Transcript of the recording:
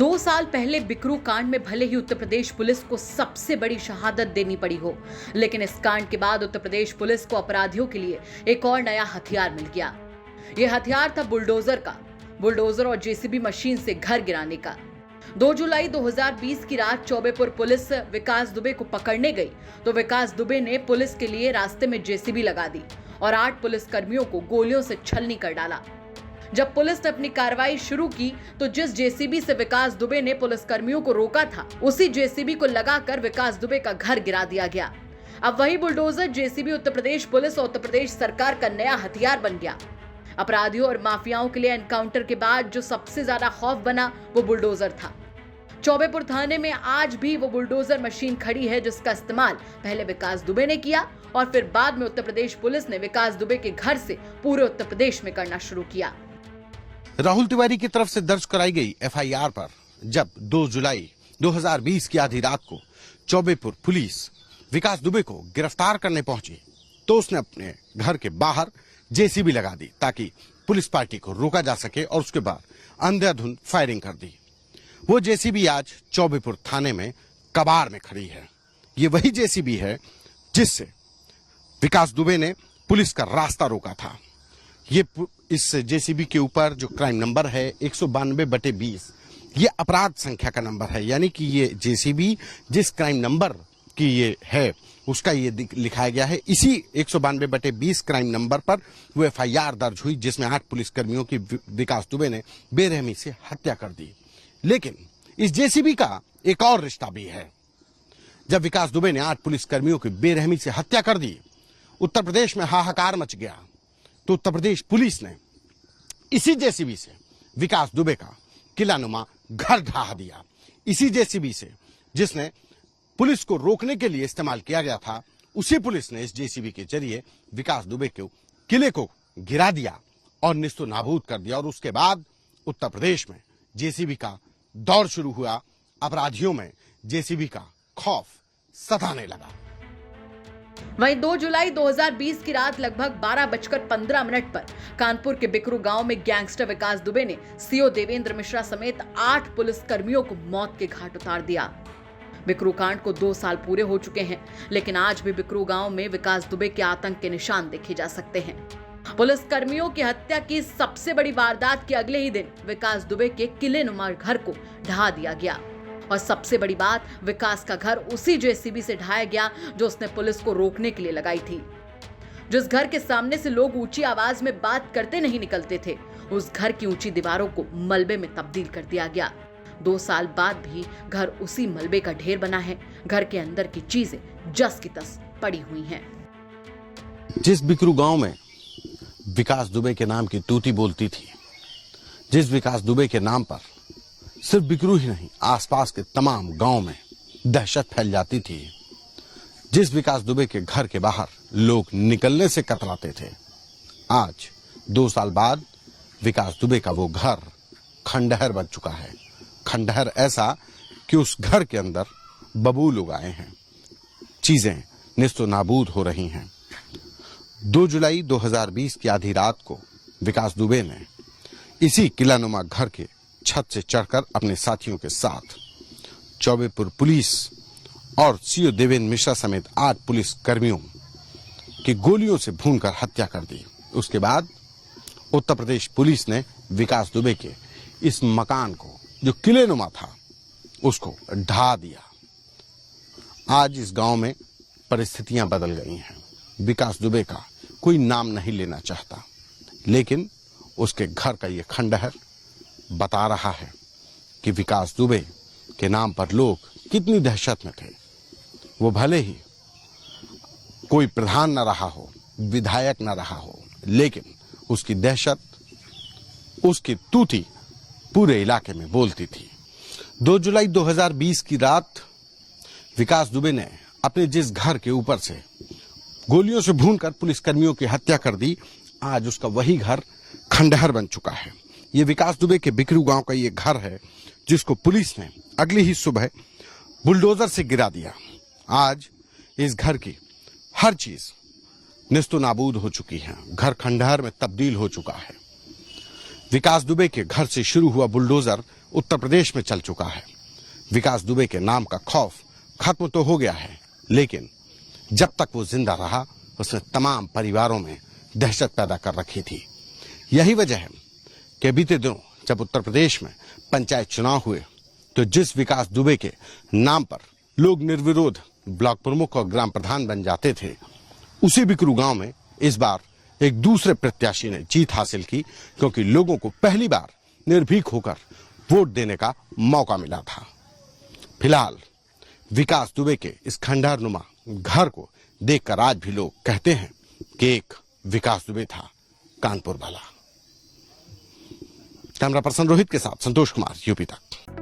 2 साल पहले बिकरू कांड में भले ही उत्तर प्रदेश पुलिस को सबसे बड़ी शहादत देनी पड़ी हो, लेकिन इस कांड के बाद उत्तर प्रदेश पुलिस को अपराधियों के लिए एक और नया हथियार मिल गया। यह हथियार था बुलडोजर और जेसीबी मशीन से घर गिराने का। 2 जुलाई 2020 की रात चौबेपुर पुलिस विकास दुबे को पकड़ने गई तो विकास दुबे ने पुलिस के लिए रास्ते में जेसीबी लगा दी और 8 पुलिसकर्मियों को गोलियों से छलनी कर डाला। जब पुलिस ने अपनी कार्रवाई शुरू की तो जिस जेसीबी से विकास दुबे ने पुलिसकर्मियों को रोका था, उसी जेसीबी को लगाकर विकास दुबे का घर गिरा दिया गया। अब वही bulldozer JCB Uttar Pradesh police और उत्तर प्रदेश सरकार का नया हथियार बन गया। अपराधियों और माफियाओं के लिए एनकाउंटर के बाद जो सबसे ज्यादा खौफ बना वो बुलडोजर था। चौबेपुर थाने में आज भी वो बुलडोजर मशीन खड़ी है जिसका इस्तेमाल पहले विकास दुबे ने किया और फिर बाद में उत्तर प्रदेश पुलिस ने विकास दुबे के घर से पूरे उत्तर प्रदेश में करना शुरू किया। राहुल तिवारी की तरफ से दर्ज कराई गई एफआईआर पर जब 2 जुलाई 2020 की आधी रात को चौबेपुर पुलिस विकास दुबे को गिरफ्तार करने पहुंची तो उसने अपने घर के बाहर जेसीबी लगा दी ताकि पुलिस पार्टी को रोका जा सके और उसके बाद अंधाधुंध फायरिंग कर दी। वो जेसीबी आज चौबेपुर थाने में कबाड़ में खड़ी है। ये वही जेसीबी है जिससे विकास दुबे ने पुलिस का रास्ता रोका था। ये इस जेसीबी के ऊपर जो क्राइम नंबर है 192/20 ये अपराध संख्या का नंबर है, यानी कि ये जेसीबी जिस क्राइम नंबर की ये है उसका ये लिखाया गया है। इसी 192/20 क्राइम नंबर पर वो एफआईआर दर्ज हुई जिसमें 8 पुलिसकर्मियों की विकास दुबे ने बेरहमी से हत्या कर दी। लेकिन इस जेसीबी का एक और रिश्ता भी है। जब विकास दुबे ने 8 पुलिसकर्मियों की बेरहमी से हत्या कर दी, उत्तर प्रदेश में हाहाकार मच गया। तो उत्तर प्रदेश पुलिस ने इसी जेसीबी से विकास दुबे का किलानुमा घर ढहा दिया। इसी जेसीबी से जिसने पुलिस को रोकने के लिए इस्तेमाल किया गया था, उसी पुलिस ने इस जेसीबी के जरिए विकास दुबे के किले को गिरा दिया और निस्तो नाबूद कर दिया। और उसके बाद उत्तर प्रदेश में जेसीबी का दौर शुरू हुआ। अपराधियों में जेसीबी का खौफ सताने लगा। वहीं 2 जुलाई 2020 की रात लगभग 12:15 पर कानपुर के बिकरू गांव में गैंगस्टर विकास दुबे ने सीओ देवेंद्र मिश्रा समेत 8 पुलिसकर्मियों को मौत के घाट उतार दिया। बिकरू कांड को 2 साल पूरे हो चुके हैं, लेकिन आज भी बिकरू गांव में विकास दुबे के आतंक के निशान देखे जा सकते हैं। पुलिसकर्मियों की हत्या की सबसे बड़ी वारदात के अगले ही दिन विकास दुबे के किलेनुमा घर को ढहा दिया गया और सबसे बड़ी बात, विकास का घर उसी जेसीबी से ढाया गया जो उसने पुलिस को रोकने के लिए लगाई थी। जिस घर के सामने से लोग ऊंची आवाज में बात करते नहीं निकलते थे, उस घर की ऊंची दीवारों को मलबे में तब्दील कर दिया गया। 2 साल बाद भी घर उसी मलबे का ढेर बना है। घर के अंदर की चीजें जस की तस पड़ी हुई हैं। जिस बिकरू गांव में विकास दुबे के नाम की तूती बोलती थी, जिस विकास दुबे के नाम पर सिर्फ बिकरू ही नहीं आसपास के तमाम गांव में दहशत फैल जाती थी, जिस विकास दुबे के घर के बाहर लोग निकलने से कतराते थे, आज 2 साल बाद विकास दुबे का वो घर खंडहर बन चुका है। खंडहर ऐसा कि उस घर के अंदर बबूल उगाए हैं, चीजें निस्तो नाबूद हो रही हैं। 2 जुलाई 2020 की आधी रात को विकास दुबे ने इसी किलानुमा घर के छत से चढ़कर अपने साथियों के साथ चौबेपुर पुलिस और सीओ देवेंद्र मिश्रा समेत 8 पुलिस कर्मियों की गोलियों से भूनकर हत्या कर दी। उसके बाद उत्तर प्रदेश पुलिस ने विकास दुबे के इस मकान को जो किलेनुमा था उसको ढा दिया। आज इस गांव में परिस्थितियां बदल गई हैं। विकास दुबे का कोई नाम नहीं लेना चाहता, लेकिन उसके घर का ये खंडहर बता रहा है कि विकास दुबे के नाम पर लोग कितनी दहशत में थे। वो भले ही कोई प्रधान न रहा हो, विधायक न रहा हो, लेकिन उसकी दहशत, उसकी तूती पूरे इलाके में बोलती थी। 2 जुलाई 2020 की रात विकास दुबे ने अपने जिस घर के ऊपर से गोलियों से भूनकर पुलिसकर्मियों की हत्या कर दी, आज उसका वही घर खंडहर बन चुका है। ये विकास दुबे के बिकरू गांव का ये घर है जिसको पुलिस ने अगली ही सुबह बुलडोजर से गिरा दिया। आज इस घर की हर चीज निस्तो नाबूद हो चुकी है। घर खंडहर में तब्दील हो चुका है। विकास दुबे के घर से शुरू हुआ बुलडोजर उत्तर प्रदेश में चल चुका है। विकास दुबे के नाम का खौफ खत्म तो हो गया है, लेकिन जब तक वो जिंदा रहा उसने तमाम परिवारों में दहशत पैदा कर रखी थी। यही वजह है कि बीते दिनों जब उत्तर प्रदेश में पंचायत चुनाव हुए तो जिस विकास दुबे के नाम पर लोग निर्विरोध ब्लॉक प्रमुख और ग्राम प्रधान बन जाते थे, उसी बिकरू गांव में इस बार एक दूसरे प्रत्याशी ने जीत हासिल की, क्योंकि लोगों को पहली बार निर्भीक होकर वोट देने का मौका मिला था। फिलहाल विकास दुबे के इस खंडहरनुमा घर को देखकर आज भी लोग कहते हैं कि एक विकास दुबे था कानपुर वाला। कैमरा पर्सन रोहित के साथ संतोष कुमार, यूपी तक।